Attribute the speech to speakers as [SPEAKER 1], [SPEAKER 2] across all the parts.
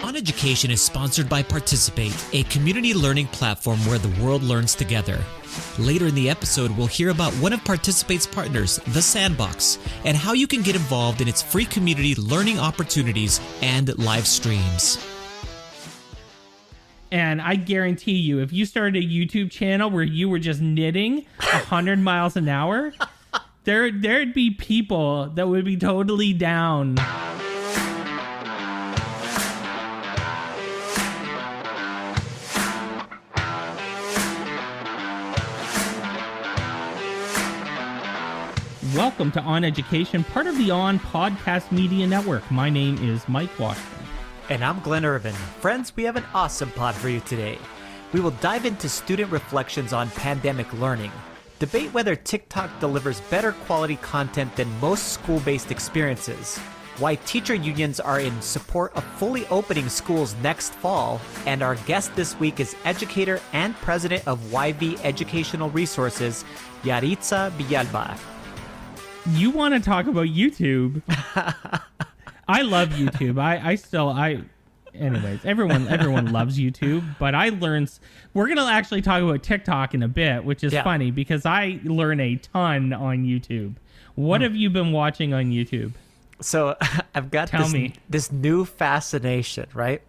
[SPEAKER 1] OnEducation is sponsored by Participate, a community learning platform where the world learns together. Later in the episode, we'll hear about one of Participate's partners, The Sandbox, and how you can get involved in its free community learning opportunities and live streams.
[SPEAKER 2] And I guarantee you, if you started a YouTube channel where you were just knitting 100 miles an hour, there'd be people that would be totally down. Welcome to OnEducation, part of the On Podcast Media Network. My name is Mike Washington.
[SPEAKER 3] And I'm Glenn Irvin. Friends, we have an awesome pod for you today. We will dive into student reflections on pandemic learning, debate whether TikTok delivers better quality content than most school-based experiences, why teacher unions are in support of fully opening schools next fall, and our guest this week is educator and president of YV Educational Resources, Yaritza Villalba.
[SPEAKER 2] You want to talk about YouTube? I love YouTube. Anyways, everyone loves YouTube, but we're going to actually talk about TikTok in a bit, which is funny because I learn a ton on YouTube. What have you been watching on YouTube?
[SPEAKER 3] So I've got this new fascination, right?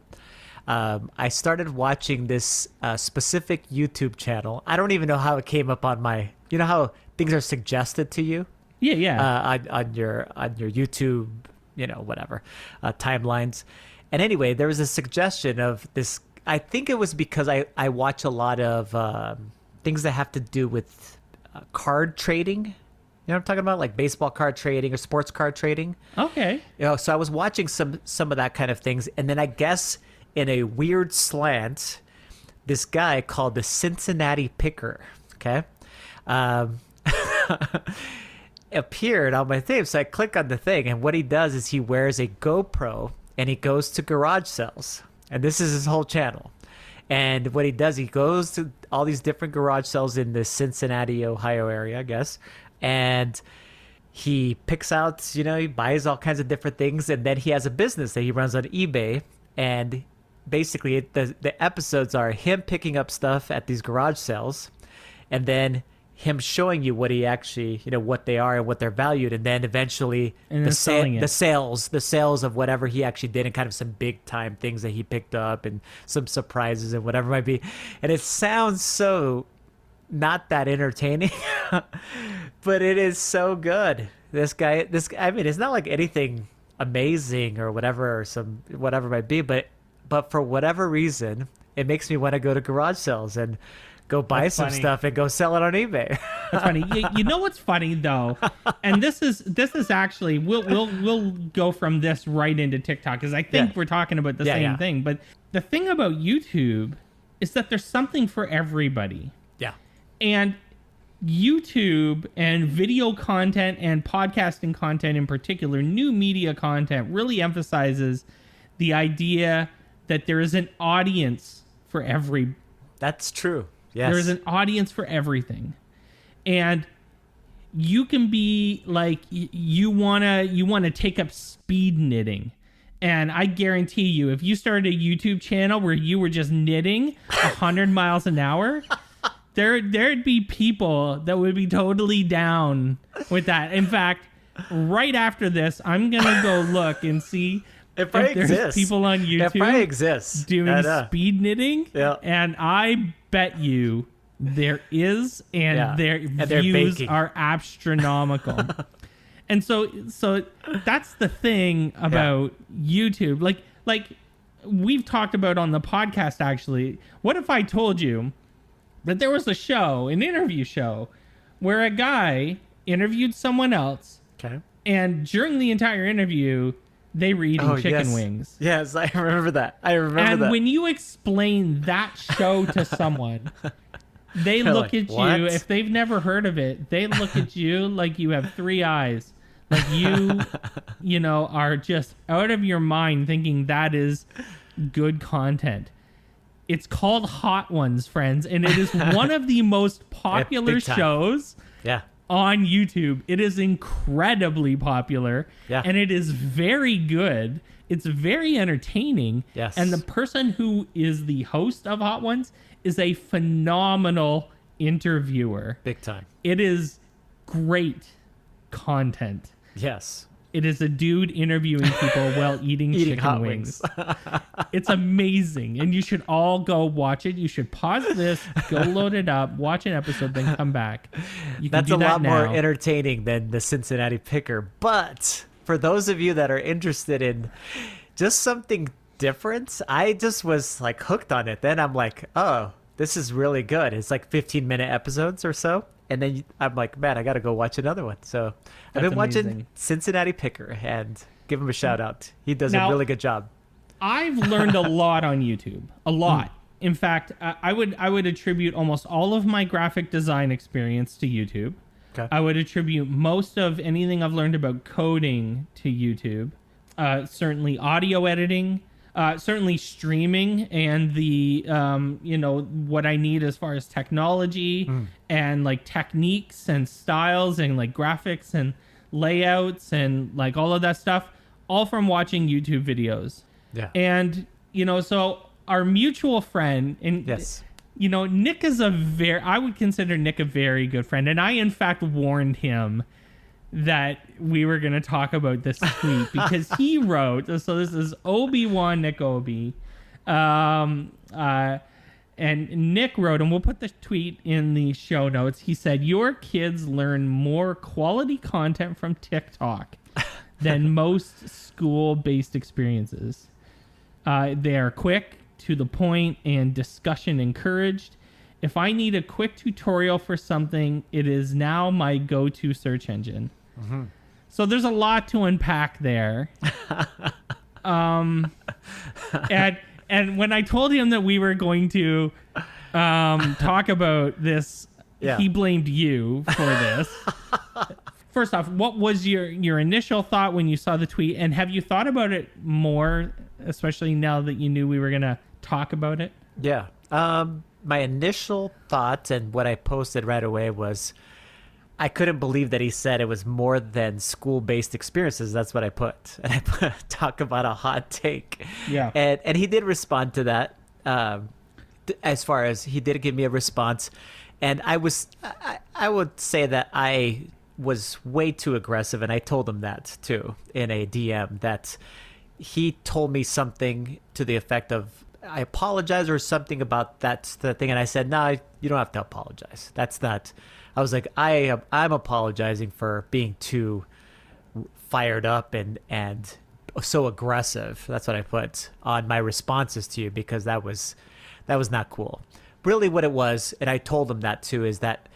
[SPEAKER 3] I started watching this specific YouTube channel. I don't even know how it came up on my, you know how things are suggested to you?
[SPEAKER 2] Yeah.
[SPEAKER 3] On your YouTube, whatever, timelines. And anyway, there was a suggestion of this. I think it was because I watch a lot of things that have to do with card trading. You know what I'm talking about? Like baseball card trading or sports card trading.
[SPEAKER 2] Okay.
[SPEAKER 3] So I was watching some of that kind of things. And then I guess in a weird slant, this guy called the Cincinnati Picker, okay, appeared on my thing. So I click on the thing, and what he does is he wears a GoPro and he goes to garage sales, and this is his whole channel. And what he does, he goes to all these different garage sales in the Cincinnati, Ohio area, I guess, and he picks out, he buys all kinds of different things, and then he has a business that he runs on eBay. And basically the episodes are him picking up stuff at these garage sales, and then him showing you what he actually, what they are and what they're valued, and then eventually the sales of whatever he actually did, and kind of some big time things that he picked up and some surprises and whatever it might be. And it sounds so not that entertaining, but it is so good. This guy, I mean, it's not like anything amazing or whatever, or some whatever it might be, but for whatever reason, it makes me want to go to garage sales and go buy some stuff and go sell it on eBay.
[SPEAKER 2] That's funny. You know what's funny though, and this is actually we'll go from this right into TikTok, because I think we're talking about the same thing. But the thing about YouTube is that there's something for everybody.
[SPEAKER 3] Yeah.
[SPEAKER 2] And YouTube and video content and podcasting content in particular, new media content, really emphasizes the idea that there is an audience for every.
[SPEAKER 3] That's true. Yes.
[SPEAKER 2] There is an audience for everything. And you can be like, you want to take up speed knitting. And I guarantee you, if you started a YouTube channel where you were just knitting 100 miles an hour, there'd be people that would be totally down with that. In fact, right after this, I'm going to go look and see if there's people on YouTube doing speed knitting.
[SPEAKER 3] Yeah.
[SPEAKER 2] And I bet you there is, and their views are astronomical. And so that's the thing about YouTube. Like we've talked about on the podcast, actually. What if I told you that there was an interview show, where a guy interviewed someone else,
[SPEAKER 3] okay,
[SPEAKER 2] and during the entire interview, they were eating chicken wings.
[SPEAKER 3] Yes, I remember that.
[SPEAKER 2] And when you explain that show to someone, they look at you, if they've never heard of it, they look at you like you have three eyes. Like you are just out of your mind thinking that is good content. It's called Hot Ones, friends, and it is one of the most popular shows on YouTube. It is incredibly popular.
[SPEAKER 3] Yeah.
[SPEAKER 2] And it is very good. It's very entertaining.
[SPEAKER 3] Yes.
[SPEAKER 2] And the person who is the host of Hot Ones is a phenomenal interviewer.
[SPEAKER 3] Big time.
[SPEAKER 2] It is great content.
[SPEAKER 3] Yes.
[SPEAKER 2] It is a dude interviewing people while eating chicken
[SPEAKER 3] hot
[SPEAKER 2] wings. It's amazing. And you should all go watch it. You should pause this, go load it up, watch an episode, then come back. You can
[SPEAKER 3] That's
[SPEAKER 2] do
[SPEAKER 3] a
[SPEAKER 2] that
[SPEAKER 3] lot more
[SPEAKER 2] now.
[SPEAKER 3] entertaining than the Cincinnati Picker. But for those of you that are interested in just something different, I just was like hooked on it. Then I'm like, oh, this is really good. It's like 15-minute episodes or so. And then I'm like, man, I got to go watch another one. So I've been watching
[SPEAKER 2] amazing.
[SPEAKER 3] Cincinnati Picker, and give him a shout out. He does
[SPEAKER 2] Now,
[SPEAKER 3] a really good job.
[SPEAKER 2] I've learned a lot on YouTube. A lot. In fact, I would attribute almost all of my graphic design experience to YouTube.
[SPEAKER 3] Okay.
[SPEAKER 2] I would attribute most of anything I've learned about coding to YouTube. Certainly audio editing, certainly streaming, and the what I need as far as technology and like techniques and styles and like graphics and layouts and like all of that stuff, all from watching YouTube videos.
[SPEAKER 3] Yeah.
[SPEAKER 2] And so our mutual friend, and
[SPEAKER 3] Yes.
[SPEAKER 2] Nick is I would consider Nick a very good friend. And I, in fact, warned him that we were going to talk about this tweet because he wrote, so this is Obi-Wan Nick Obi. And Nick wrote, and we'll put the tweet in the show notes. He said, your kids learn more quality content from TikTok than most school-based experiences. They are quick, to the point, and discussion encouraged. If I need a quick tutorial for something, it is now my go-to search engine. Mm-hmm. So there's a lot to unpack there. And when I told him that we were going to talk about this, he blamed you for this. First off, what was your initial thought when you saw the tweet? And have you thought about it more, especially now that you knew we were going to talk about it?
[SPEAKER 3] Yeah. My initial thought and what I posted right away was I couldn't believe that he said it was more than school-based experiences. That's what I put. And I put talk about a hot take.
[SPEAKER 2] Yeah.
[SPEAKER 3] And he did respond to that. As far as he did give me a response. And I would say that I was way too aggressive, and I told him that too in a DM, that he told me something to the effect of, I apologize, or something about that's the thing. And I said, no, you don't have to apologize. That's not. I was like, I'm apologizing for being too fired up and so aggressive. That's what I put on my responses to you, because that was not cool. Really what it was, and I told him that too, is that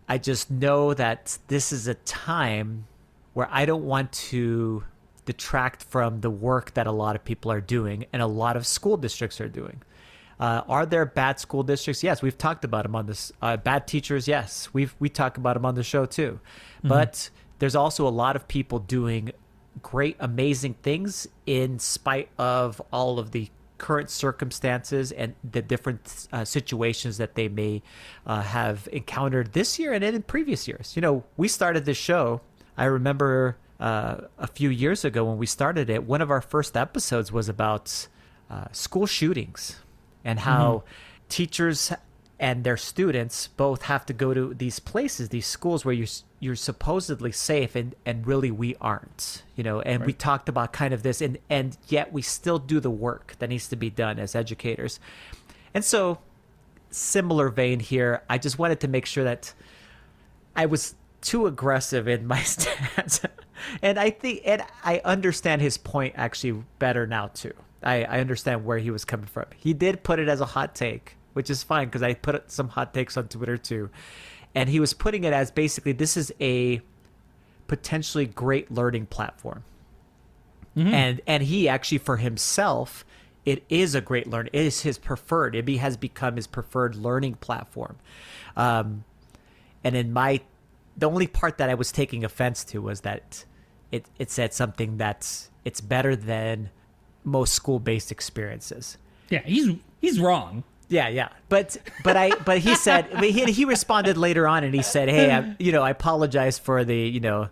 [SPEAKER 3] I just know that this is a time where I don't want to detract from the work that a lot of people are doing and a lot of school districts are doing. Are there bad school districts? Yes, we've talked about them on this. Bad teachers, yes, we talk about them on the show too. Mm-hmm. But there's also a lot of people doing great, amazing things in spite of all of the current circumstances and the different situations that they may have encountered this year and in previous years. We started this show. I remember a few years ago when we started it, one of our first episodes was about school shootings and how teachers and their students both have to go to these places, these schools where you're supposedly safe, and really we aren't, and right. We talked about kind of this, and yet we still do the work that needs to be done as educators. And so, similar vein here, I just wanted to make sure that I was too aggressive in my stance. And I understand his point actually better now too. I understand where he was coming from. He did put it as a hot take, which is fine, because I put some hot takes on Twitter too. And he was putting it as basically, this is a potentially great learning platform. Mm-hmm. And he actually, for himself, it is a great learn. It is his preferred. It has become his preferred learning platform. And in the only part that I was taking offense to was that it said something that's it's better than most school-based experiences.
[SPEAKER 2] Yeah, he's wrong.
[SPEAKER 3] Yeah. But he said, he responded later on and he said, hey, I apologize for the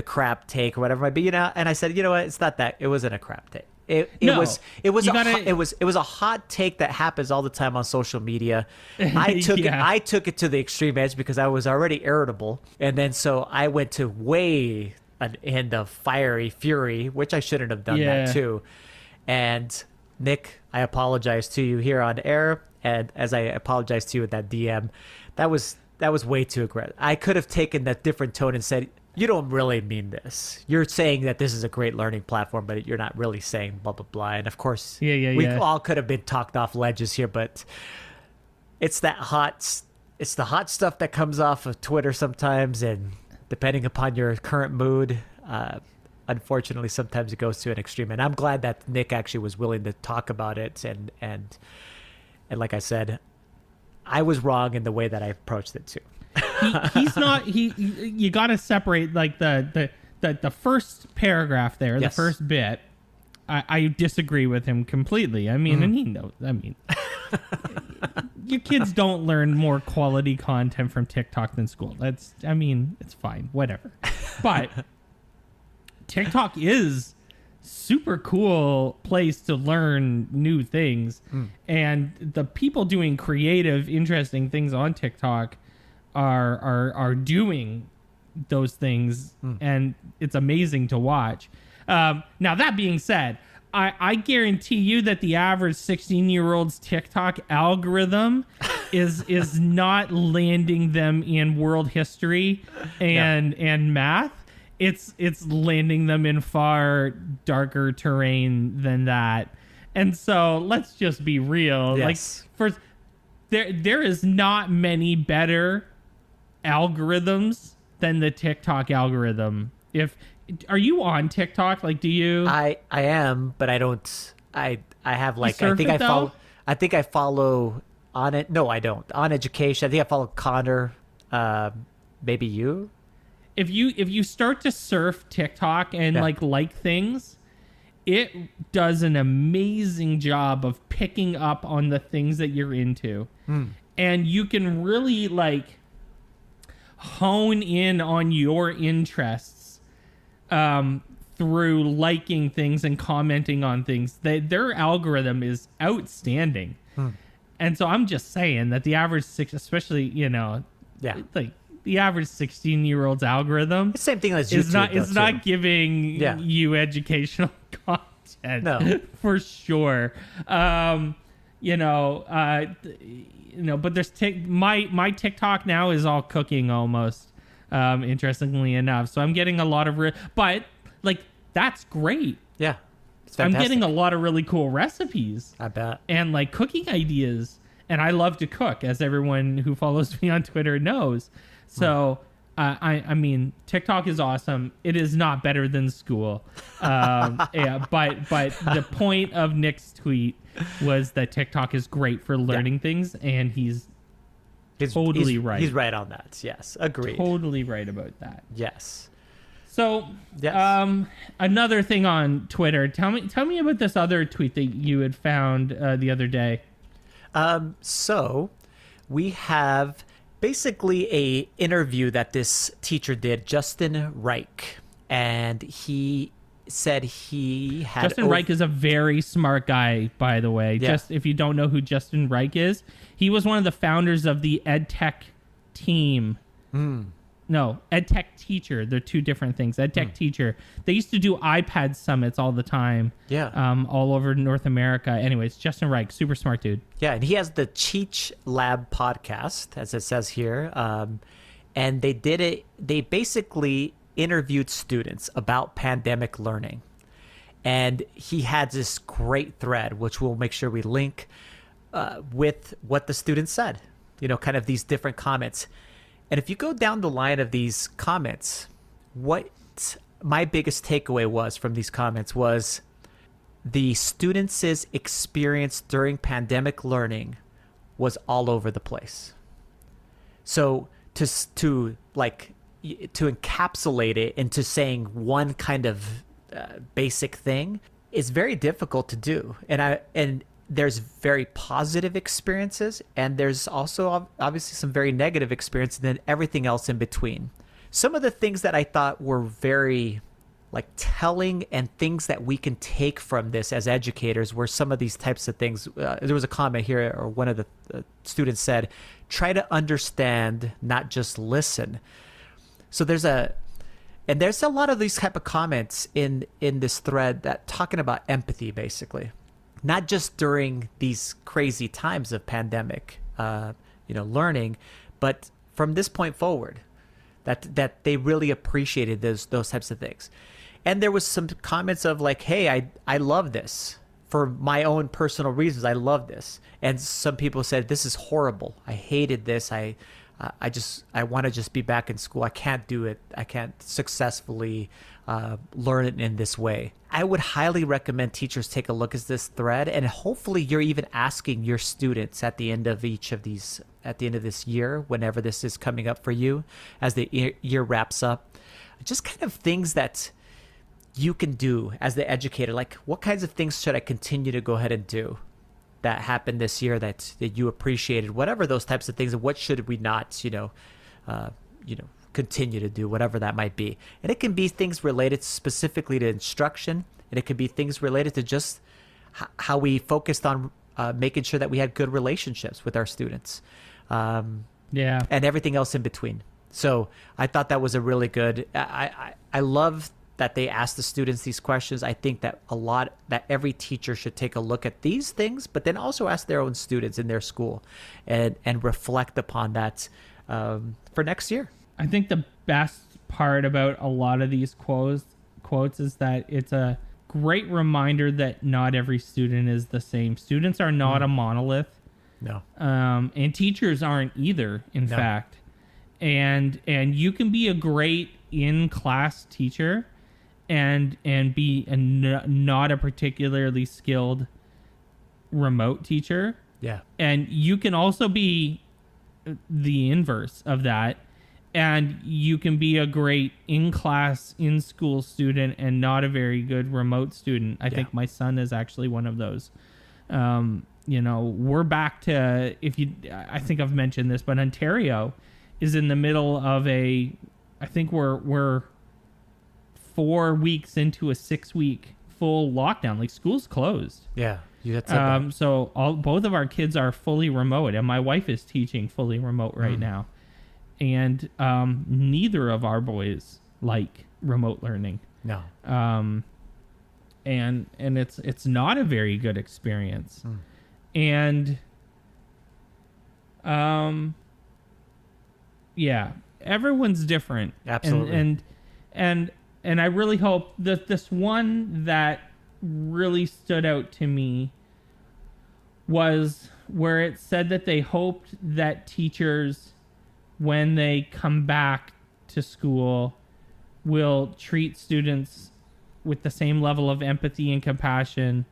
[SPEAKER 3] crap take or whatever it might be, and I said, you know what, it's not that, it wasn't a crap take. It was a hot take that happens all the time on social media. I took it to the extreme edge because I was already irritable, and then so I went to way an end of fiery fury, which I shouldn't have done that too. And Nick, I apologize to you here on air, and as I apologize to you with that DM, that was way too aggressive. I could have taken that different tone and said, you don't really mean this. You're saying that this is a great learning platform, but you're not really saying blah, blah, blah. And of course, we all could have been talked off ledges here, but it's the hot stuff that comes off of Twitter sometimes. And depending upon your current mood, unfortunately, sometimes it goes to an extreme. And I'm glad that Nick actually was willing to talk about it. And like I said, I was wrong in the way that I approached it too.
[SPEAKER 2] He's not. You got to separate like the first paragraph there, the first bit. I disagree with him completely. I mean, and he knows. I mean, your kids don't learn more quality content from TikTok than school. It's fine, whatever. But TikTok is super cool place to learn new things, and the people doing creative, interesting things on TikTok are doing those things, and it's amazing to watch. Now, that being said, I guarantee you that the average 16-year-old's TikTok algorithm is not landing them in world history and math. It's landing them in far darker terrain than that. And so let's just be real.
[SPEAKER 3] Yes.
[SPEAKER 2] Like, first, there is not many better algorithms than the TikTok algorithm. Are you on TikTok? Like, do you?
[SPEAKER 3] I am, but I don't. I have like
[SPEAKER 2] I
[SPEAKER 3] think I follow on it. No, I don't. OnEducation. I think I follow Connor. Maybe you.
[SPEAKER 2] If you start to surf TikTok and like things, it does an amazing job of picking up on the things that you're into, and you can really like hone in on your interests through liking things and commenting on things. Their algorithm is outstanding. And so I'm just saying that the average especially, like the average 16-year-old's algorithm,
[SPEAKER 3] the same thing as YouTube,
[SPEAKER 2] is not giving you educational content.
[SPEAKER 3] No.
[SPEAKER 2] For sure. But there's my TikTok now is all cooking almost, interestingly enough. So I'm getting a lot of but like that's great.
[SPEAKER 3] Yeah, it's
[SPEAKER 2] I'm
[SPEAKER 3] fantastic.
[SPEAKER 2] getting a lot of really cool recipes.
[SPEAKER 3] I bet.
[SPEAKER 2] And like cooking ideas, and I love to cook, as everyone who follows me on Twitter knows. So I mean, TikTok is awesome. It is not better than school. But the point of Nick's tweet was that TikTok is great for learning things, and he's totally right.
[SPEAKER 3] He's right on that. Yes, agreed.
[SPEAKER 2] Totally right about that.
[SPEAKER 3] Yes.
[SPEAKER 2] So, another thing on Twitter. Tell me about this other tweet that you had found the other day.
[SPEAKER 3] So we have basically a interview that this teacher did, Justin Reich, and he said he had...
[SPEAKER 2] Justin Reich is a very smart guy, by the way.
[SPEAKER 3] Yeah.
[SPEAKER 2] Just if you don't know who Justin Reich is, he was one of the founders of the EdTech team. No, EdTech teacher. They're two different things. EdTech teacher. They used to do iPad summits all the time.
[SPEAKER 3] Yeah.
[SPEAKER 2] All over North America. Anyways, Justin Reich, super smart dude.
[SPEAKER 3] Yeah, and he has the Cheech Lab podcast, as it says here. And they did it. They basically interviewed students about pandemic learning. And he had this great thread, which we'll make sure we link with what the students said. Kind of these different comments. And if you go down the line of these comments, what my biggest takeaway was from these comments was the students' experience during pandemic learning was all over the place. So to encapsulate it into saying one kind of basic thing is very difficult to do. And there's very positive experiences, and there's also obviously some very negative experiences, and then everything else in between. Some of the things that I thought were very like telling and things that we can take from this as educators were some of these types of things. There was a comment here, or one of the students said, try to understand, not just listen. So there's a lot of these type of comments in this thread that talking about empathy, basically, not just during these crazy times of pandemic, learning, but from this point forward, that they really appreciated those types of things. And there was some comments of like, hey, I love this for my own personal reasons. I love this. And some people said, this is horrible. I hated this. I want to just be back in school. I can't do it. I can't successfully learn it in this way. I would highly recommend teachers take a look at this thread, and hopefully you're even asking your students at the end of this year, whenever this is coming up for you, as the year wraps up, just kind of things that you can do as the educator. Like, what kinds of things should I continue to go ahead and do that happened this year that you appreciated, whatever those types of things, and what should we not, continue to do, whatever that might be. And it can be things related specifically to instruction, and it can be things related to just how we focused on making sure that we had good relationships with our students, and everything else in between. So I thought that was a really good. I love that they ask the students these questions. I think that that every teacher should take a look at these things, but then also ask their own students in their school and reflect upon that for next year.
[SPEAKER 2] I think the best part about a lot of these quotes is that it's a great reminder that not every student is the same. Students are not a monolith.
[SPEAKER 3] No.
[SPEAKER 2] And teachers aren't either, in fact. And you can be a great in-class teacher and be not a particularly skilled remote teacher.
[SPEAKER 3] Yeah.
[SPEAKER 2] And you can also be the inverse of that. And you can be a great in-class, in-school student and not a very good remote student. I think my son is actually one of those. We're back to, I think I've mentioned this, but Ontario is in the middle of I think we're 4 weeks into a 6-week full lockdown. Like, school's closed.
[SPEAKER 3] Yeah.
[SPEAKER 2] So both of our kids are fully remote, and my wife is teaching fully remote right now. And neither of our boys like remote learning.
[SPEAKER 3] No.
[SPEAKER 2] And it's not a very good experience. And everyone's different.
[SPEAKER 3] Absolutely.
[SPEAKER 2] And I really hope that this one that really stood out to me was where it said that they hoped that teachers, when they come back to school, will treat students with the same level of empathy and compassion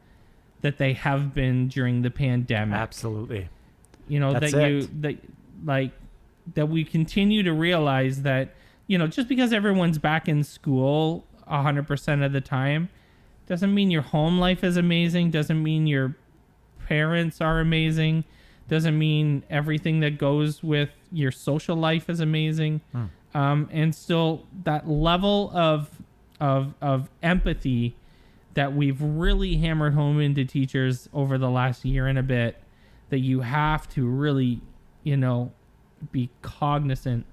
[SPEAKER 2] that they have been during the pandemic.
[SPEAKER 3] Absolutely.
[SPEAKER 2] That we continue to realize that, just because everyone's back in school 100% of the time doesn't mean your home life is amazing, doesn't mean your parents are amazing, doesn't mean everything that goes with your social life is amazing. And still, that level of empathy that we've really hammered home into teachers over the last year and a bit, that you have to really, be cognizant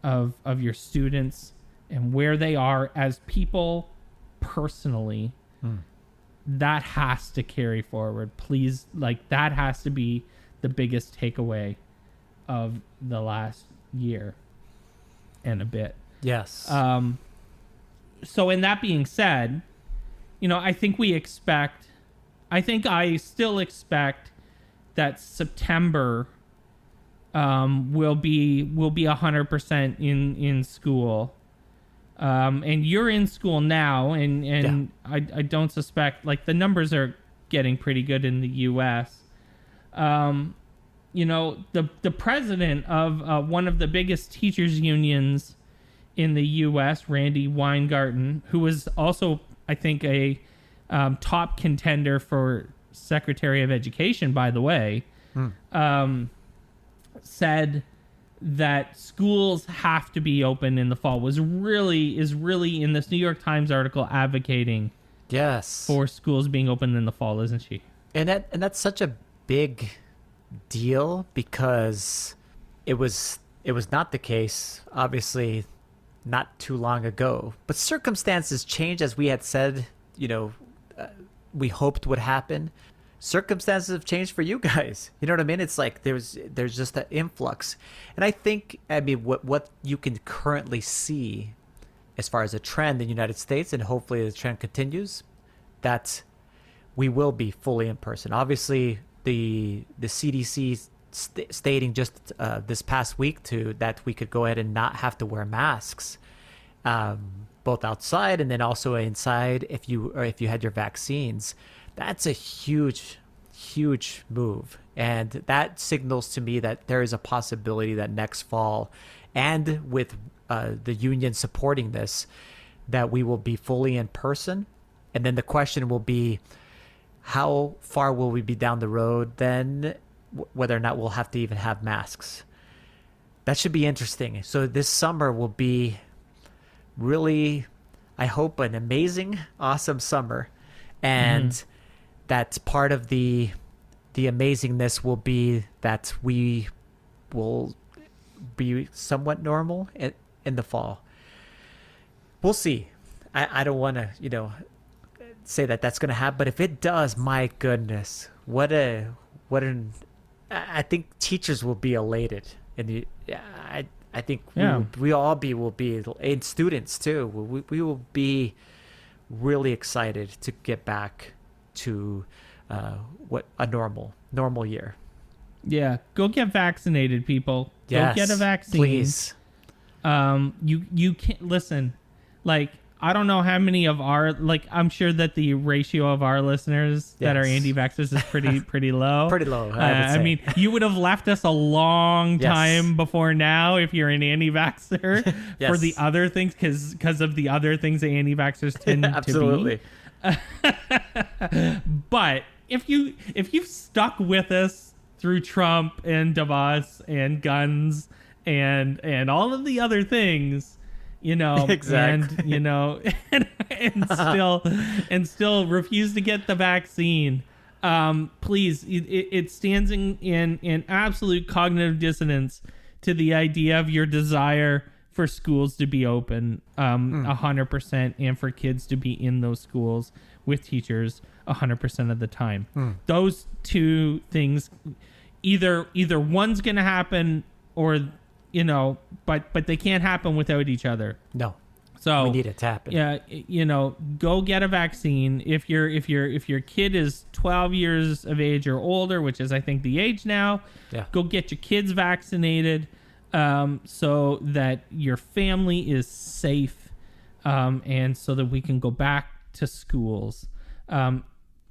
[SPEAKER 2] of your students and where they are as people personally. That has to carry forward. Please, that has to be the biggest takeaway of the last year and a bit.
[SPEAKER 3] Yes.
[SPEAKER 2] So in that being said, I still expect that September will be 100% in school. And you're in school now, and I don't suspect, the numbers are getting pretty good in the US. The president of one of the biggest teachers unions in the US, Randy Weingarten, who was also, I think, a top contender for Secretary of Education, by the way, said that schools have to be open in the fall, is really in this New York Times article advocating for schools being open in the fall, isn't she?
[SPEAKER 3] And that's such a big deal because it was not the case, obviously, not too long ago. But circumstances change, as we had said, we hoped would happen. Circumstances have changed for you guys. You know what I mean? It's like there's just that influx. And I think, what you can currently see as far as a trend in the United States, and hopefully the trend continues, that we will be fully in person. Obviously, the CDC stating just this past week that we could go ahead and not have to wear masks, both outside and then also inside if you had your vaccines. That's a huge move, and that signals to me that there is a possibility that next fall, and with the union supporting this, that we will be fully in person. And then the question will be, how far will we be down the road then, whether or not we'll have to even have masks? That should be interesting. So this summer will be really, I hope, an amazing, awesome summer. And that part of the amazingness will be that we will be somewhat normal in the fall. We'll see. I don't want to, say that that's going to happen, but if it does, my goodness, I think teachers will be elated, and I think we all will be, and students too. We will be really excited to get back to what a normal year.
[SPEAKER 2] Yeah, go get vaccinated, people.
[SPEAKER 3] Yes,
[SPEAKER 2] go get a vaccine,
[SPEAKER 3] please.
[SPEAKER 2] You can't listen. Like, I don't know how many of our, I'm sure that the ratio of our listeners that are anti-vaxxers is pretty low.
[SPEAKER 3] Pretty low.
[SPEAKER 2] I mean, you would have left us a long time before now if you're an anti-vaxxer for the other things, because of the other things that anti-vaxxers tend
[SPEAKER 3] Absolutely.
[SPEAKER 2] to be. But if you've stuck with us through Trump and Davos and guns and all of the other things,
[SPEAKER 3] exactly.
[SPEAKER 2] and still refuse to get the vaccine, please, it stands in absolute cognitive dissonance to the idea of your desire for schools to be open 100%, and for kids to be in those schools with teachers 100% of the time. Those two things, either one's gonna happen, or but they can't happen without each other.
[SPEAKER 3] No.
[SPEAKER 2] So
[SPEAKER 3] we need it to happen.
[SPEAKER 2] Yeah, go get a vaccine. If your kid is 12 years of age or older, which is I think the age now, go get your kids vaccinated, so that your family is safe, and so that we can go back to schools.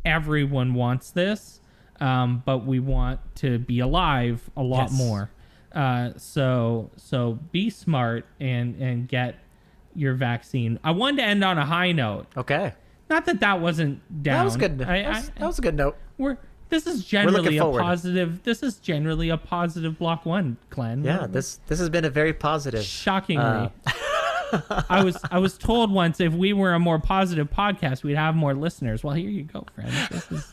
[SPEAKER 2] Everyone wants this, but we want to be alive a lot more. So be smart and get your vaccine. I wanted to end on a high note.
[SPEAKER 3] Okay.
[SPEAKER 2] Not that wasn't down.
[SPEAKER 3] That was good. That was a good note.
[SPEAKER 2] This is generally a positive. This is generally a positive block one, Glenn.
[SPEAKER 3] Yeah, this has been a very positive.
[SPEAKER 2] Shockingly. I was told once, if we were a more positive podcast, we'd have more listeners. Well, here you go, friends. This is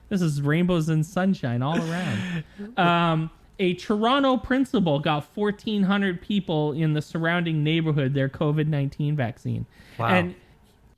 [SPEAKER 2] this is rainbows and sunshine all around. A Toronto principal got 1,400 people in the surrounding neighborhood their COVID-19 vaccine.
[SPEAKER 3] Wow.
[SPEAKER 2] And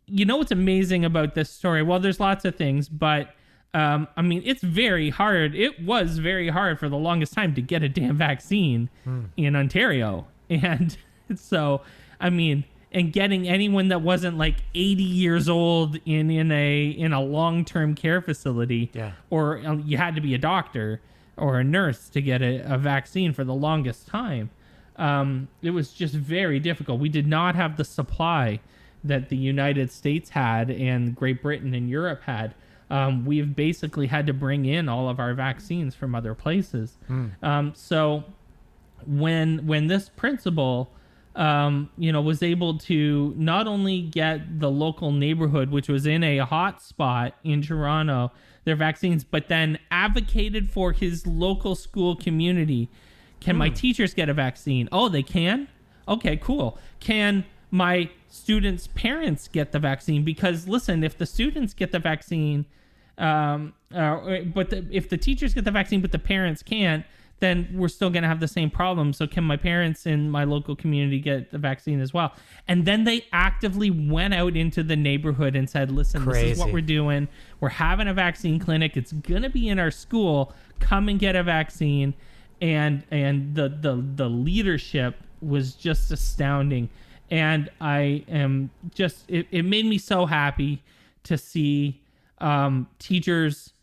[SPEAKER 2] what's amazing about this story? Well, there's lots of things, but it's very hard. It was very hard for the longest time to get a damn vaccine in Ontario. And so, and getting anyone that wasn't like 80 years old in a long-term care facility, or you had to be a doctor or a nurse to get a vaccine for the longest time. It was just very difficult. We did not have the supply that the United States had and Great Britain and Europe had. We've basically had to bring in all of our vaccines from other places. So when this principal was able to not only get the local neighborhood, which was in a hot spot in Toronto, their vaccines, but then advocated for his local school community. Can my teachers get a vaccine? Oh, they can? Okay, cool. Can my students' parents get the vaccine? Because listen, if the students get the vaccine, if the teachers get the vaccine but the parents can't, then we're still going to have the same problem. So can my parents in my local community get the vaccine as well? And then they actively went out into the neighborhood and said, listen, This is what we're doing. We're having a vaccine clinic. It's going to be in our school. Come and get a vaccine. And the leadership was just astounding. And I am just, it made me so happy to see teachers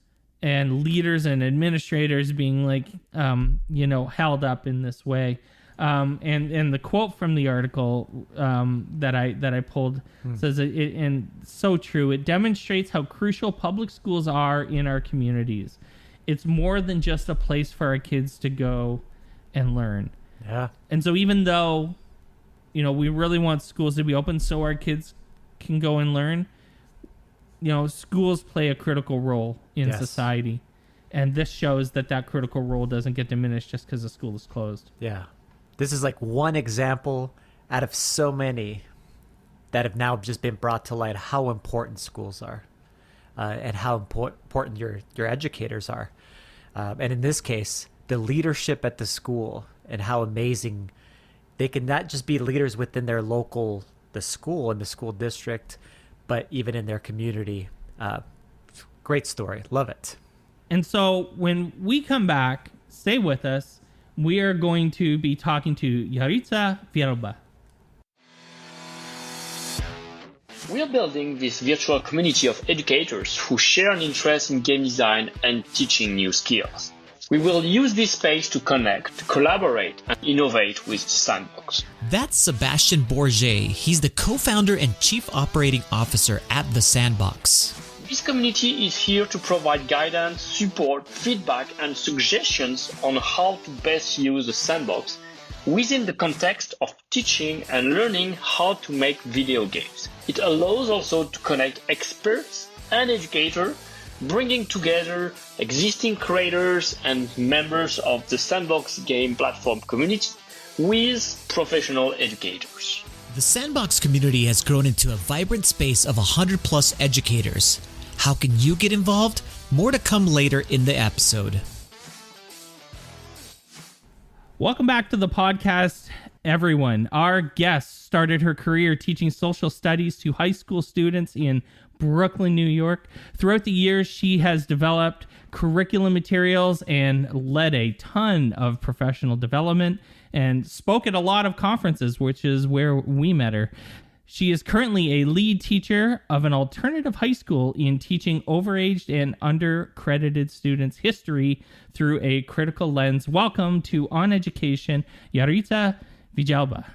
[SPEAKER 2] and leaders and administrators being held up in this way. And the quote from the article that I pulled says, and so true, it demonstrates how crucial public schools are in our communities. It's more than just a place for our kids to go and learn.
[SPEAKER 3] Yeah.
[SPEAKER 2] And so even though, we really want schools to be open so our kids can go and learn, schools play a critical role in society. And this shows that critical role doesn't get diminished just because the school is closed.
[SPEAKER 3] Yeah. This is like one example out of so many that have now just been brought to light how important schools are. And how important your educators are. And in this case, the leadership at the school and how amazing they can not just be leaders within their the school and the school district, but even in their community. Great story. Love it.
[SPEAKER 2] And so when we come back, stay with us. We are going to be talking to Yaritza Villalba.
[SPEAKER 4] We are building this virtual community of educators who share an interest in game design and teaching new skills. We will use this space to connect, collaborate, and innovate with the Sandbox.
[SPEAKER 1] That's Sebastian Bourget. He's the co-founder and chief operating officer at the Sandbox.
[SPEAKER 4] This community is here to provide guidance, support, feedback, and suggestions on how to best use the Sandbox within the context of teaching and learning how to make video games. It allows also to connect experts and educators, bringing together existing creators and members of the Sandbox game platform community with professional educators.
[SPEAKER 1] The Sandbox community has grown into a vibrant space of 100+ educators. How can you get involved? More to come later in the episode.
[SPEAKER 2] Welcome back to the podcast, everyone. Our guest started her career teaching social studies to high school students in Brooklyn, New York. Throughout the years, she has developed curriculum materials and led a ton of professional development and spoke at a lot of conferences, which is where we met her. She is currently a lead teacher of an alternative high school in teaching overaged and undercredited students history through a critical lens. Welcome to OnEducation, Yaritza Villalba.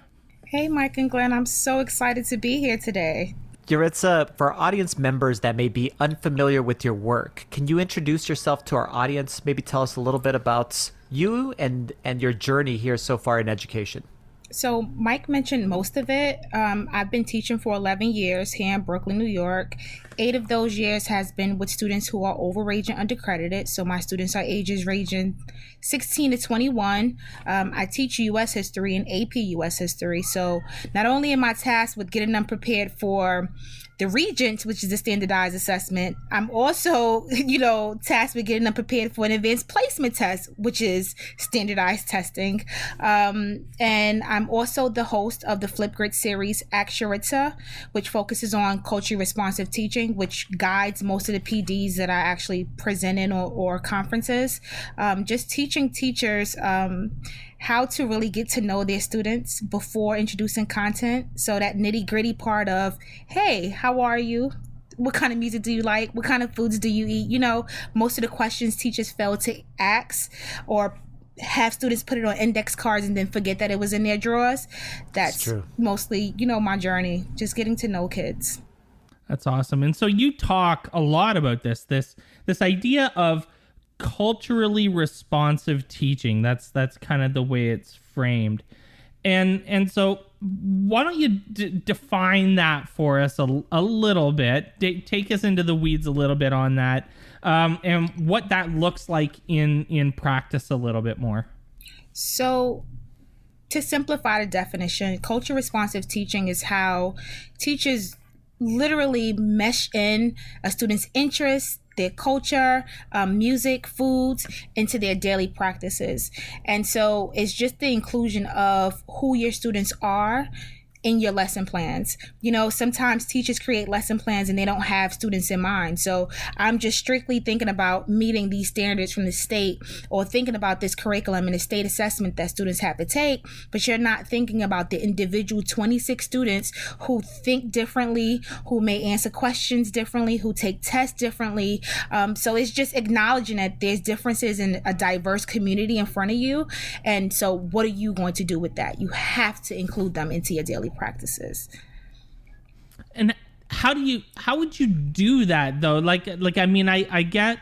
[SPEAKER 5] Hey, Mike and Glenn. I'm so excited to be here today.
[SPEAKER 3] Yaritza, for our audience members that may be unfamiliar with your work, can you introduce yourself to our audience? Maybe tell us a little bit about you and your journey here so far in education.
[SPEAKER 5] So Mike mentioned most of it. I've been teaching for 11 years here in Brooklyn, New York. 8 of those years has been with students who are overage and undercredited. So my students are ages ranging 16 to 21. I teach U.S. history and AP U.S. history. So not only am I tasked with getting them prepared for the Regents, which is the standardized assessment, I'm also, tasked with getting them prepared for an advanced placement test, which is standardized testing. And I'm also the host of the Flipgrid series, Ask Yaritza, which focuses on culturally responsive teaching, which guides most of the PDs that I actually present in or conferences. Just teaching teachers how to really get to know their students before introducing content. So that nitty gritty part of, hey, how are you? What kind of music do you like? What kind of foods do you eat? Most of the questions teachers fail to ask or have students put it on index cards and then forget that it was in their drawers. That's mostly, my journey, just getting to know kids.
[SPEAKER 2] That's awesome. And so you talk a lot about this idea of culturally responsive teaching. That's kind of the way it's framed. And so why don't you define that for us a little bit? Take us into the weeds a little bit on that, and what that looks like in practice a little bit more.
[SPEAKER 5] So, to simplify the definition, culture responsive teaching is how teachers literally mesh in a student's interests, their culture, music, foods into their daily practices. And so it's just the inclusion of who your students are in your lesson plans. You know, sometimes teachers create lesson plans and they don't have students in mind. So I'm just strictly thinking about meeting these standards from the state, or thinking about this curriculum and the state assessment that students have to take, but you're not thinking about the individual 26 students who think differently, who may answer questions differently, who take tests differently. So it's just acknowledging that there's differences in a diverse community in front of you. And so what are you going to do with that? You have to include them into your daily practices.
[SPEAKER 2] And how would you do that though? Like I mean, I get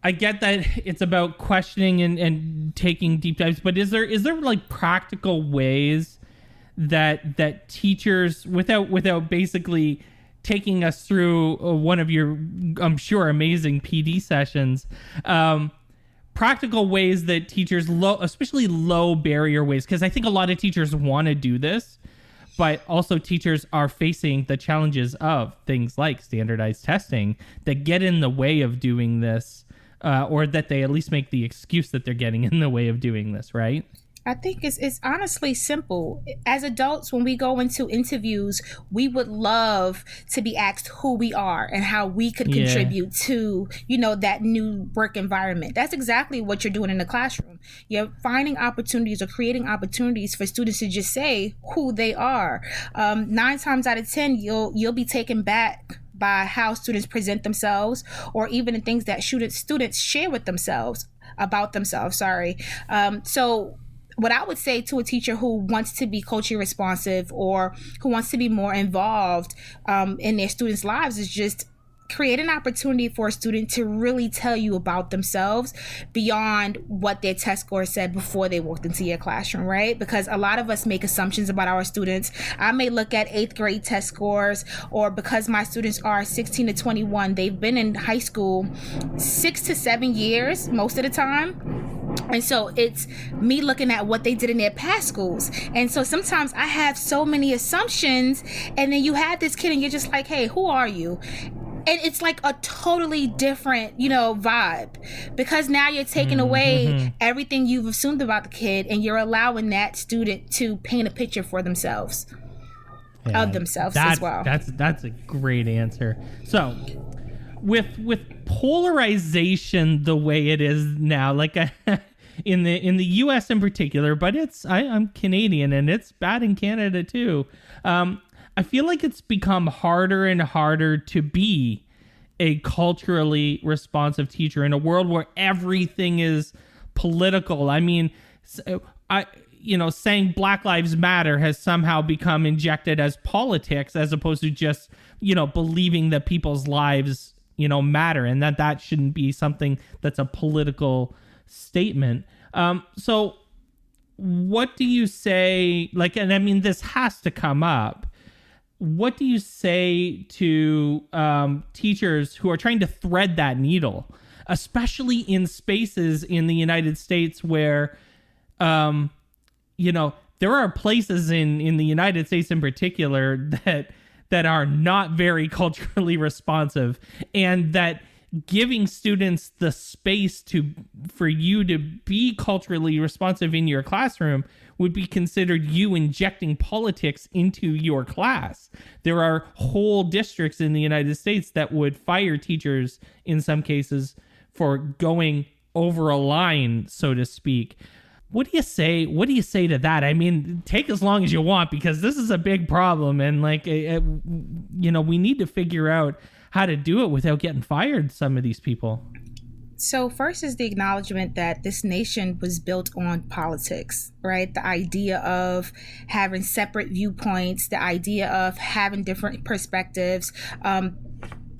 [SPEAKER 2] that it's about questioning and taking deep dives, but is there like practical ways that teachers, without basically taking us through one of your, I'm sure, amazing PD sessions, practical ways that teachers, especially low barrier ways, because I think a lot of teachers want to do this, but also teachers are facing the challenges of things like standardized testing that get in the way of doing this, or that they at least make the excuse that they're getting in the way of doing this, right?
[SPEAKER 5] I think it's honestly simple. As adults, when we go into interviews, we would love to be asked who we are and how we could contribute to, you know, that new work environment. That's exactly what you're doing in the classroom. You're finding opportunities or creating opportunities for students to just say who they are. 9 times out of 10, you'll be taken back by how students present themselves, or even the things that students share with themselves about themselves. So what I would say to a teacher who wants to be culturally responsive or who wants to be more involved in their students' lives is just create an opportunity for a student to really tell you about themselves beyond what their test score said before they walked into your classroom, right? Because a lot of us make assumptions about our students. I may look at 8th grade test scores, or because my students are 16 to 21, they've been in high school 6 to 7 years most of the time. And so it's me looking at what they did in their past schools. And so sometimes I have so many assumptions, and then you have this kid and you're just like, hey, who are you? And it's like a totally different, vibe, because now you're taking away everything you've assumed about the kid, and you're allowing that student to paint a picture for themselves, of themselves as well.
[SPEAKER 2] That's a great answer. So with polarization the way it is now, like in the US in particular, but I'm Canadian and it's bad in Canada too. I feel like it's become harder and harder to be a culturally responsive teacher in a world where everything is political. I mean, saying Black Lives Matter has somehow become injected as politics, as opposed to just, believing that people's lives, matter, and that shouldn't be something that's a political statement. So what do you say, and I mean, this has to come up. What do you say to teachers who are trying to thread that needle, especially in spaces in the United States where, there are places in the United States in particular that are not very culturally responsive, and that giving students the space for you to be culturally responsive in your classroom would be considered you injecting politics into your class. There are whole districts in the United States that would fire teachers in some cases for going over a line, so to speak. What do you say to that? I mean, take as long as you want, because this is a big problem, and we need to figure out how to do it without getting fired, some of these people.
[SPEAKER 5] So first is the acknowledgement that this nation was built on politics, right? The idea of having separate viewpoints, the idea of having different perspectives.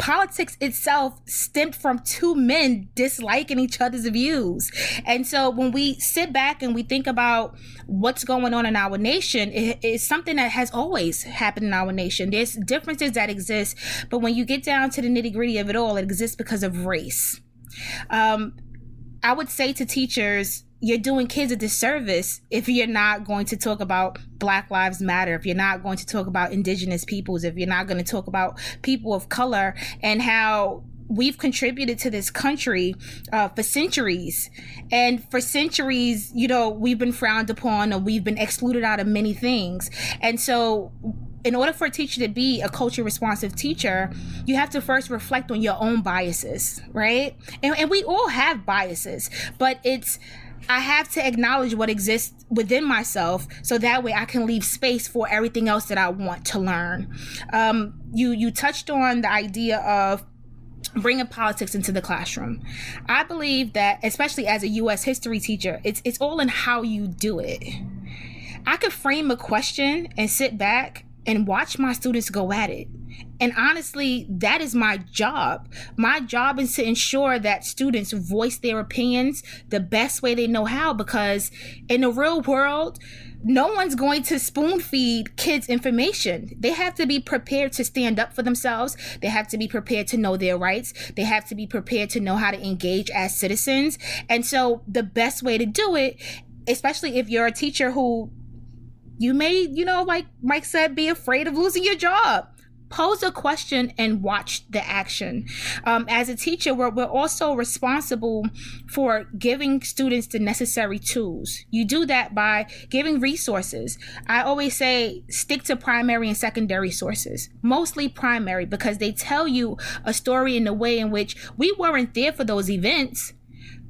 [SPEAKER 5] politics itself stemmed from two men disliking each other's views. And so when we sit back and we think about what's going on in our nation, it's something that has always happened in our nation. There's differences that exist, but when you get down to the nitty-gritty of it all, it exists because of race. I would say to teachers, you're doing kids a disservice if you're not going to talk about Black Lives Matter, if you're not going to talk about indigenous peoples, if you're not going to talk about people of color and how we've contributed to this country for centuries. And for centuries, we've been frowned upon or we've been excluded out of many things. And so in order for a teacher to be a culture responsive teacher, you have to first reflect on your own biases, right? And we all have biases, but I have to acknowledge what exists within myself so that way I can leave space for everything else that I want to learn. You touched on the idea of bringing politics into the classroom. I believe that, especially as a U.S. history teacher, it's all in how you do it. I could frame a question and sit back and watch my students go at it. And honestly, that is my job. My job is to ensure that students voice their opinions the best way they know how, because in the real world, no one's going to spoon feed kids information. They have to be prepared to stand up for themselves. They have to be prepared to know their rights. They have to be prepared to know how to engage as citizens. And so the best way to do it, especially if you're a teacher who you may, like Mike said, be afraid of losing your job. Pose a question and watch the action. As a teacher, we're also responsible for giving students the necessary tools. You do that by giving resources. I always say stick to primary and secondary sources, mostly primary, because they tell you a story in a way in which we weren't there for those events.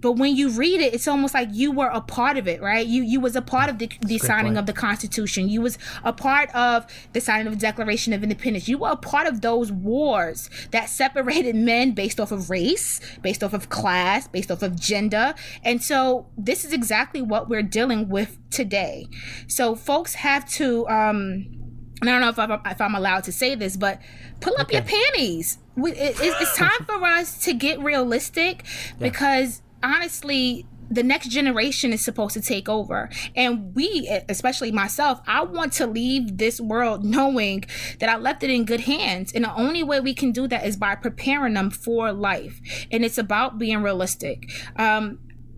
[SPEAKER 5] But when you read it, it's almost like you were a part of it, right? You was a part of the signing of the Constitution. You was a part of the signing of the Declaration of Independence. You were a part of those wars that separated men based off of race, based off of class, based off of gender. And so this is exactly what we're dealing with today. So folks have to, I don't know if I'm allowed to say this, but pull up your panties. It's time for us to get realistic because honestly, the next generation is supposed to take over. And we, especially myself, I want to leave this world knowing that I left it in good hands. And the only way we can do that is by preparing them for life. And it's about being realistic.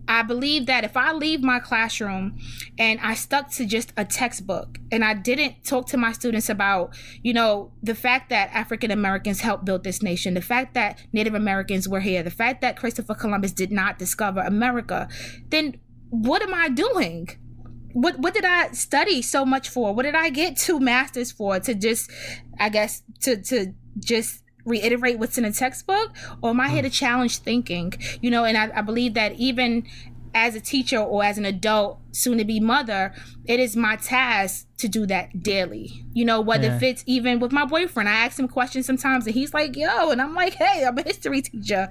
[SPEAKER 5] I believe that if I leave my classroom and I stuck to just a textbook and I didn't talk to my students about, the fact that African Americans helped build this nation, the fact that Native Americans were here, the fact that Christopher Columbus did not discover America, then what am I doing? What did I study so much for? What did I get 2 masters for? To just, to just reiterate what's in a textbook? Or am I here to challenge thinking? And I believe that even as a teacher or as an adult, soon to be mother, it is my task to do that daily. Whether if it's even with my boyfriend, I ask him questions sometimes and he's like, yo, and I'm like, hey, I'm a history teacher.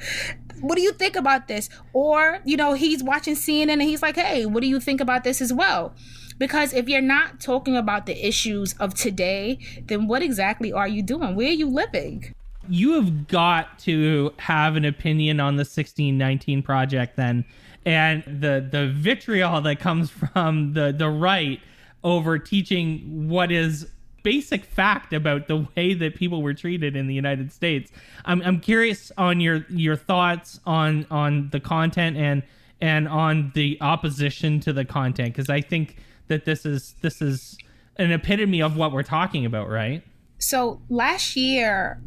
[SPEAKER 5] What do you think about this? Or, he's watching CNN and he's like, hey, what do you think about this as well? Because if you're not talking about the issues of today, then what exactly are you doing? Where are you living?
[SPEAKER 2] You have got to have an opinion on the 1619 project then, and the vitriol that comes from the right over teaching what is basic fact about the way that people were treated in the United States. I'm curious on your thoughts on the content and on the opposition to the content, because I think that this is an epitome of what we're talking about, right?
[SPEAKER 5] So last year,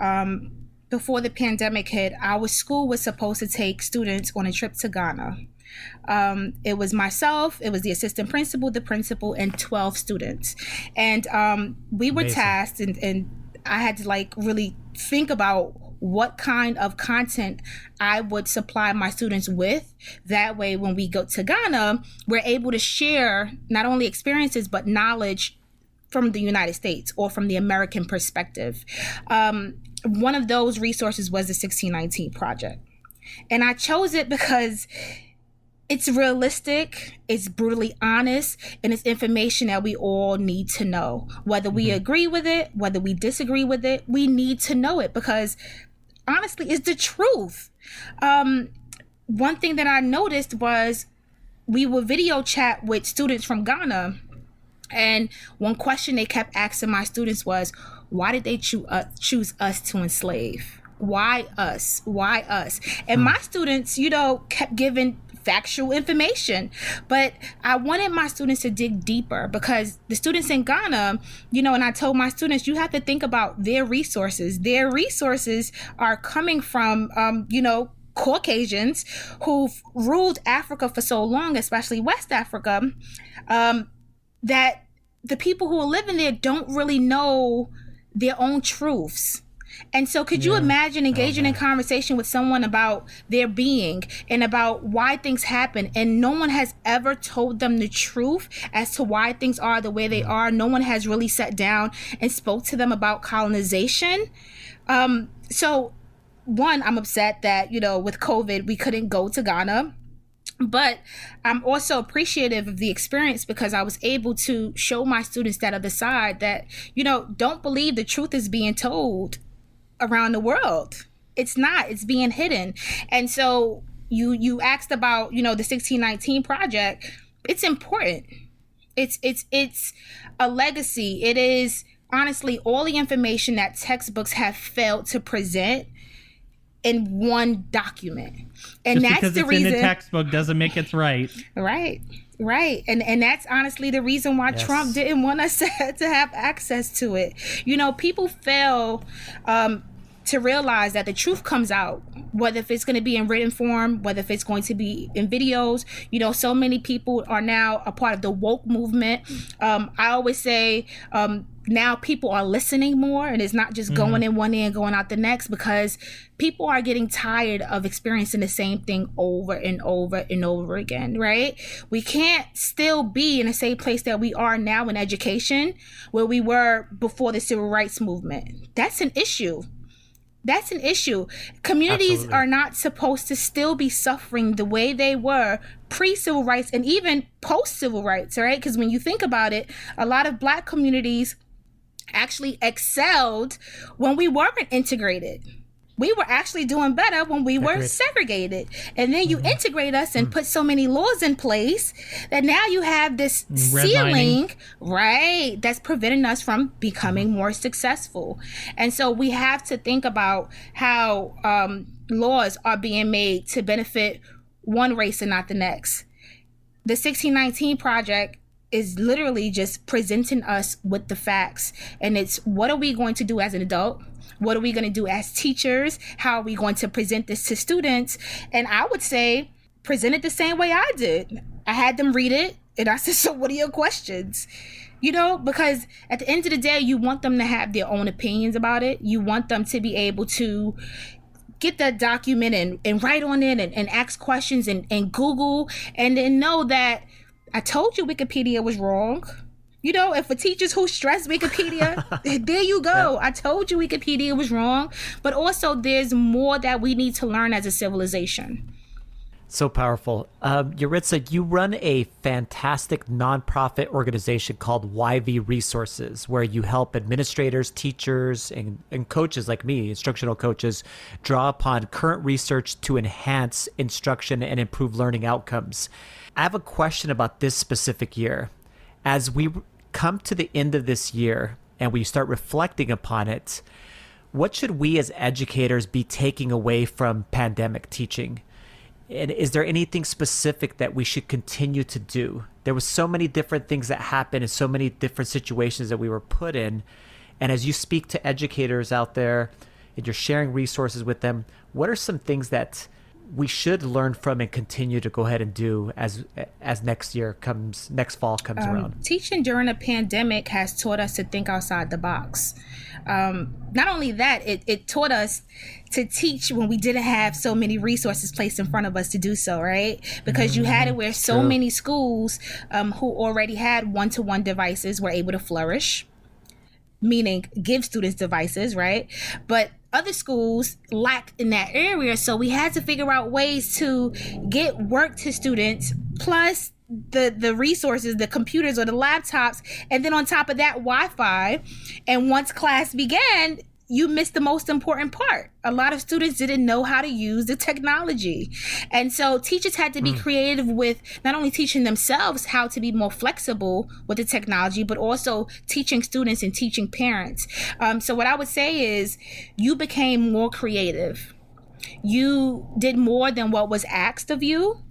[SPEAKER 5] before the pandemic hit, our school was supposed to take students on a trip to Ghana. It was myself, it was the assistant principal, the principal, and 12 students. And we were tasked, and I had to really think about what kind of content I would supply my students with. That way, when we go to Ghana, we're able to share not only experiences, but knowledge from the United States or from the American perspective. One of those resources was the 1619 project. And I chose it because it's realistic, it's brutally honest, and it's information that we all need to know. Whether we agree with it, whether we disagree with it, we need to know it, because honestly is the truth. One thing that I noticed was we would video chat with students from Ghana, and one question they kept asking my students was, why did they choose us to enslave? Why us? Why us? And my students, kept giving factual information, but I wanted my students to dig deeper, because the students in Ghana, and I told my students, you have to think about their resources. Their resources are coming from, Caucasians who've ruled Africa for so long, especially West Africa, that the people who are living there don't really know their own truths. And so could you imagine engaging in conversation with someone about their being and about why things happen, and no one has ever told them the truth as to why things are the way they are? No one has really sat down and spoke to them about colonization. So one, I'm upset that, with COVID, we couldn't go to Ghana. But I'm also appreciative of the experience, because I was able to show my students that other side, that, don't believe the truth is being told around the world. It's not. It's being hidden. And so you asked about, the 1619 project. It's important. It's a legacy. It is honestly all the information that textbooks have failed to present in one document. And
[SPEAKER 2] just
[SPEAKER 5] that's
[SPEAKER 2] because
[SPEAKER 5] the
[SPEAKER 2] it's
[SPEAKER 5] reason
[SPEAKER 2] in the textbook doesn't make it right.
[SPEAKER 5] Right. And that's honestly the reason why Trump didn't want us to have access to it. People fail to realize that the truth comes out, whether if it's going to be in written form, whether if it's going to be in videos. So many people are now a part of the woke movement. I always say now people are listening more, and it's not just going in one ear and going out the next, because people are getting tired of experiencing the same thing over and over and over again, right? We can't still be in the same place that we are now in education where we were before the civil rights movement. That's an issue. Communities are not supposed to still be suffering the way they were pre-civil rights and even post-civil rights, right? Because when you think about it, a lot of Black communities actually excelled when we weren't integrated. We were actually doing better when we were segregated. And then you integrate us and put so many laws in place that now you have this ceiling, right, that's preventing us from becoming more successful. And so we have to think about how laws are being made to benefit one race and not the next. The 1619 Project is literally just presenting us with the facts. And it's, what are we going to do as an adult? What are we going to do as teachers? How are we going to present this to students? And I would say, present it the same way I did. I had them read it, and I said, so what are your questions? Because at the end of the day, you want them to have their own opinions about it. You want them to be able to get that document and write on it and ask questions and Google, and then know that I told you Wikipedia was wrong. And for teachers who stress Wikipedia, there you go. I told you Wikipedia was wrong. But also there's more that we need to learn as a civilization.
[SPEAKER 3] So powerful. Yaritza, you run a fantastic nonprofit organization called YV Resources, where you help administrators, teachers, and coaches like me, instructional coaches, draw upon current research to enhance instruction and improve learning outcomes. I have a question about this specific year. As we come to the end of this year and we start reflecting upon it, what should we as educators be taking away from pandemic teaching? And is there anything specific that we should continue to do? There was so many different things that happened and so many different situations that we were put in. And as you speak to educators out there and you're sharing resources with them, what are some things that we should learn from and continue to go ahead and do as next fall comes around?
[SPEAKER 5] Teaching during a pandemic has taught us to think outside the box. Not only that, it taught us to teach when we didn't have so many resources placed in front of us to do so, right? Because you had it where so many schools who already had one-to-one devices were able to flourish, meaning give students devices, right? But other schools lacked in that area, so we had to figure out ways to get work to students, plus the resources, the computers or the laptops, and then on top of that, Wi-Fi. And once class began, you missed the most important part. A lot of students didn't know how to use the technology. And so teachers had to be creative with not only teaching themselves how to be more flexible with the technology, but also teaching students and teaching parents. So what I would say is you became more creative. You did more than what was asked of you.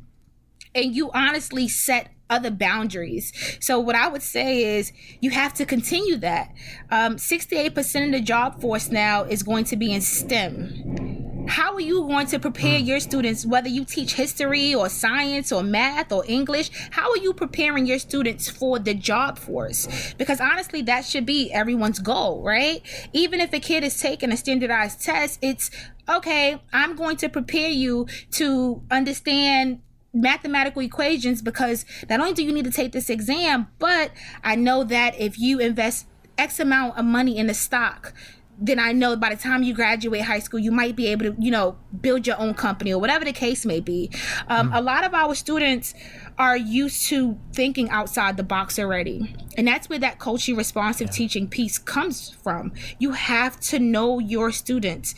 [SPEAKER 5] And you honestly set other boundaries. So what I would say is you have to continue that. 68% of the job force now is going to be in STEM. How are you going to prepare your students, whether you teach history or science or math or English? How are you preparing your students for the job force? Because honestly, that should be everyone's goal, right? Even if a kid is taking a standardized test, it's okay, I'm going to prepare you to understand mathematical equations, because not only do you need to take this exam, but I know that if you invest X amount of money in the stock, then I know by the time you graduate high school, you might be able to, build your own company or whatever the case may be. A lot of our students are used to thinking outside the box already. And that's where that coaching responsive teaching piece comes from. You have to know your students.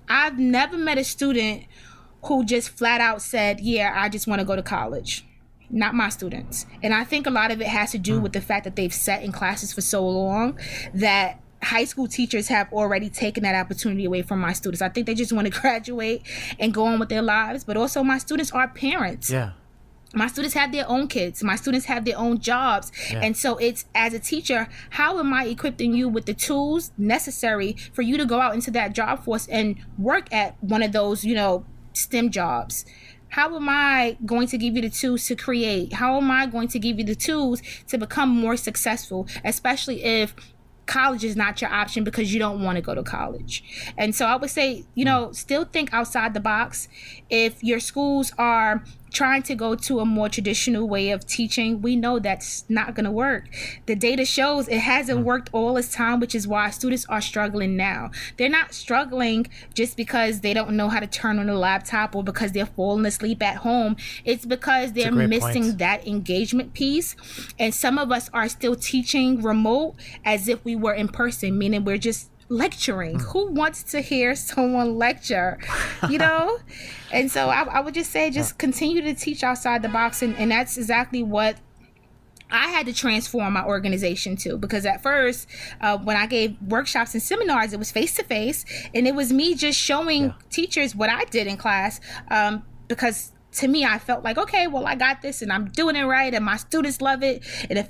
[SPEAKER 5] I've never met a student who just flat out said, yeah, I just want to go to college. Not my students. And I think a lot of it has to do with the fact that they've sat in classes for so long that high school teachers have already taken that opportunity away from my students. I think they just want to graduate and go on with their lives. But also my students are parents.
[SPEAKER 3] Yeah.
[SPEAKER 5] My students have their own kids. My students have their own jobs. Yeah. And so it's, as a teacher, how am I equipping you with the tools necessary for you to go out into that job force and work at one of those, STEM jobs? How am I going to give you the tools to create? How am I going to give you the tools to become more successful, especially if college is not your option because you don't want to go to college? And so I would say, still think outside the box. If your schools are trying to go to a more traditional way of teaching, we know that's not going to work. The data shows it hasn't worked all this time, which is why students are struggling now. They're not struggling just because they don't know how to turn on a laptop or because they're falling asleep at home. It's because they're missing that engagement piece. And some of us are still teaching remote as if we were in person, meaning we're just lecturing. Who wants to hear someone lecture, And so I would just say, just continue to teach outside the box. And that's exactly what I had to transform my organization to, because at first, when I gave workshops and seminars, it was face-to-face, and it was me just showing teachers what I did in class, because to me, I felt like, okay, well, I got this and I'm doing it right and my students love it. And if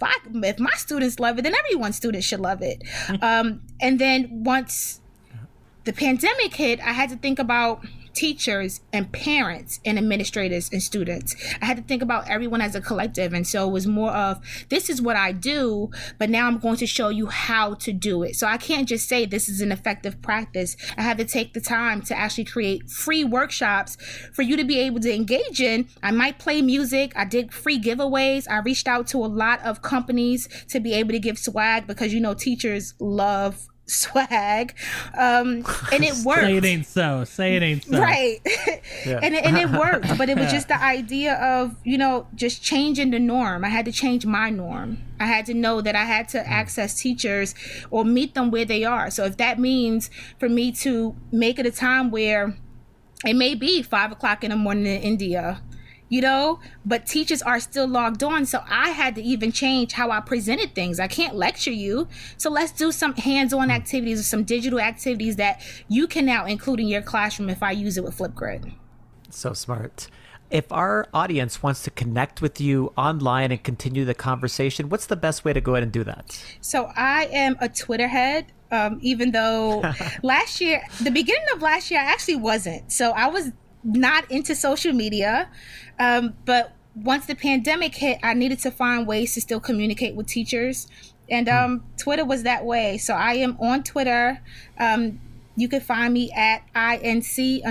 [SPEAKER 5] my students love it, then everyone's students should love it. And then once the pandemic hit, I had to think about teachers and parents and administrators and students. I had to think about everyone as a collective. And so it was more of, this is what I do, but now I'm going to show you how to do it. So I can't just say this is an effective practice. I had to take the time to actually create free workshops for you to be able to engage in. I might play music. I did free giveaways. I reached out to a lot of companies to be able to give swag, because teachers love swag, and it worked.
[SPEAKER 2] Say it ain't so.
[SPEAKER 5] Right. And it worked, but it was just the idea of just changing the norm. I had to change my norm. I had to know that I had to access teachers or meet them where they are. So if that means for me to make it a time where it may be 5:00 in the morning in India, but teachers are still logged on. So I had to even change how I presented things. I can't lecture you. So let's do some hands-on activities or some digital activities that you can now include in your classroom if I use it with Flipgrid.
[SPEAKER 3] So smart. If our audience wants to connect with you online and continue the conversation, what's the best way to go ahead and do that?
[SPEAKER 5] So I am a Twitter head. Even though the beginning of last year, I actually wasn't. So I was not into social media. But once the pandemic hit, I needed to find ways to still communicate with teachers. And Twitter was that way. So I am on Twitter. You can find me at INC_YV.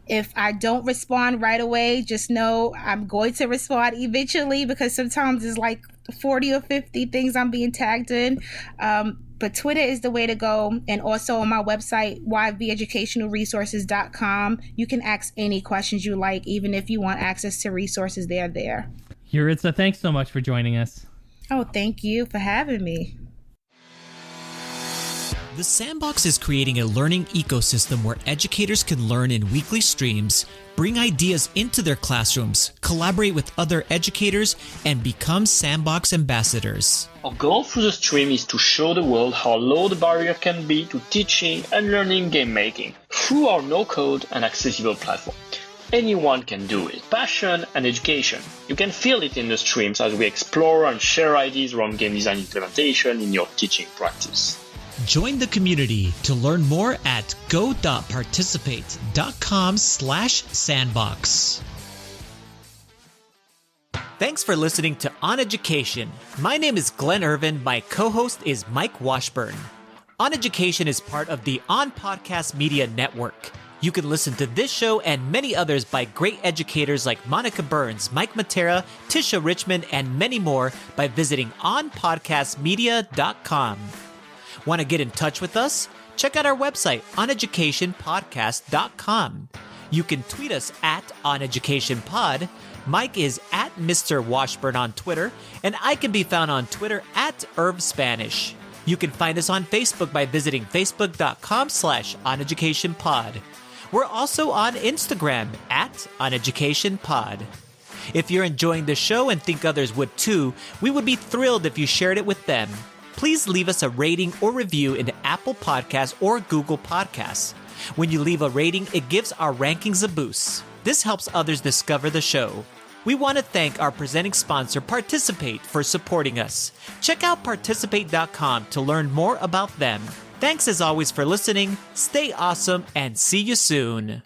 [SPEAKER 5] If I don't respond right away, just know I'm going to respond eventually, because sometimes it's like 40 or 50 things I'm being tagged in. But Twitter is the way to go. And also on my website, yveducationalresources.com, you can ask any questions you like, even if you want access to resources, they're there.
[SPEAKER 2] Yaritza, thanks so much for joining us.
[SPEAKER 5] Oh, thank you for having me.
[SPEAKER 1] The Sandbox is creating a learning ecosystem where educators can learn in weekly streams, bring ideas into their classrooms, collaborate with other educators, and become Sandbox ambassadors.
[SPEAKER 4] Our goal through the stream is to show the world how low the barrier can be to teaching and learning game making through our no-code and accessible platform. Anyone can do it. Passion and education. You can feel it in the streams as we explore and share ideas around game design implementation in your teaching practice.
[SPEAKER 1] Join the community to learn more at go.participate.com/sandbox. Thanks for listening to OnEducation. My name is Glenn Irvin. My co-host is Mike Washburn. OnEducation is part of the On Podcast Media Network. You can listen to this show and many others by great educators like Monica Burns, Mike Matera, Tisha Richmond, and many more by visiting onpodcastmedia.com. Want to get in touch with us? Check out our website, oneducationpodcast.com. You can tweet us at oneducationpod. Mike is at Mr. Washburn on Twitter, and I can be found on Twitter at IrvSpanish. You can find us on Facebook by visiting facebook.com/oneducationpod. We're also on Instagram at oneducationpod. If you're enjoying the show and think others would too, we would be thrilled if you shared it with them. Please leave us a rating or review in Apple Podcasts or Google Podcasts. When you leave a rating, it gives our rankings a boost. This helps others discover the show. We want to thank our presenting sponsor, Participate, for supporting us. Check out participate.com to learn more about them. Thanks as always for listening, stay awesome, and see you soon.